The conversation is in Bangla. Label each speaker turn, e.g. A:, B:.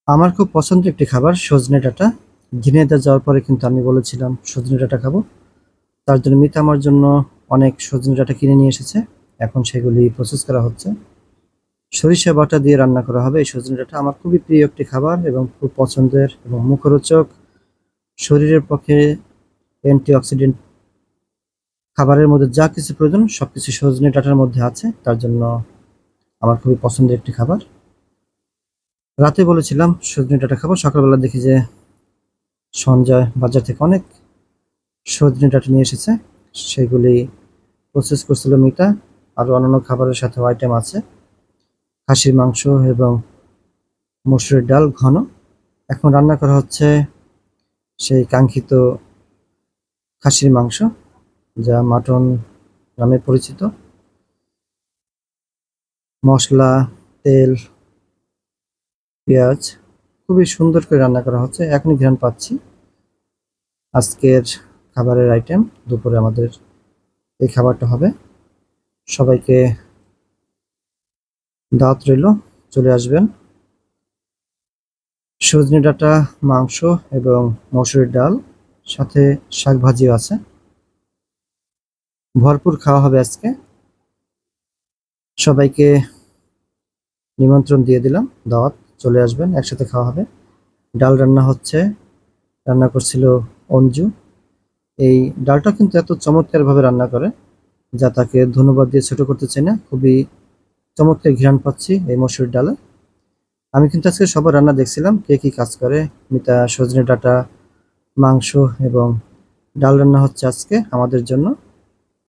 A: আমার খুব পছন্দের একটি খাবার সজনে ডাঁটা। ঝিনাইদহ যাওয়ার পরে কিন্তু আমি বলেছিলাম সজনে ডাঁটা খাবো। তার জন্য মিতা আমার জন্য অনেক সজনে ডাঁটা কিনে নিয়ে এসেছে। এখন সেগুলি প্রসেস করা হচ্ছে। সরিষা বাটা দিয়ে রান্না করা হবে এই সজনে ডাঁটা। আমার খুবই প্রিয় একটি খাবার এবং খুব পছন্দের এবং মুখরোচক। শরীরের পক্ষে অ্যান্টিঅক্সিডেন্ট খাবারের মধ্যে যা কিছু প্রয়োজন সবকিছু সজনে ডাঁটার মধ্যে আছে। তার জন্য আমার খুবই পছন্দের একটি খাবার। রাতে বলেছিলাম সজনে ডাঁটা খাবো, সকালবেলা দেখি যে সঞ্জয় বাজার থেকে অনেক সজনে ডাঁটা নিয়ে এসেছে। সেগুলি প্রসেস করছিল মিতা। আরো অন্যান্য খাবারের সাথে আইটেম আছে, খাসির মাংস এবং মসুরের ডাল ঘন। এখন রান্না করা হচ্ছে সেই কাঙ্ক্ষিত খাসির মাংস, যা মাটন নামে পরিচিত। মশলা, তেল, পেঁয়াজ খুবই সুন্দর করে রান্না করা হচ্ছে। এখনই ঘ্রাণ পাচ্ছি। আজকের খাবারের আইটেম দুপুরে আমাদের এই খাবারটা হবে। সবাইকে দাওয়াত রইল, চলে আসবেন। সজনে ডাঁটা, মাংস এবং মসুরের ডাল, সাথে শাক ভাজিও আছে। ভরপুর খাওয়া হবে আজকে। সবাইকে নিমন্ত্রণ দিয়ে দিলাম, দাওয়াত, চলে আসবেন, একসাথে খাওয়া হবে। ডাল রান্না হচ্ছে, রান্না করছিল অঞ্জু। এই ডালটা কিন্তু এত চমৎকারভাবে রান্না করে যা তাকে ধন্যবাদ দিয়ে ছোট করতে চাই না। খুবই চমৎকার ঘ্রাণ পাচ্ছি এই মসুর ডালে। আমি কিন্তু আজকে সবার রান্না দেখছিলাম কে কি কাজ করে। মিতা সজনে ডাঁটা, মাংস এবং ডাল রান্না হচ্ছে আজকে আমাদের জন্য।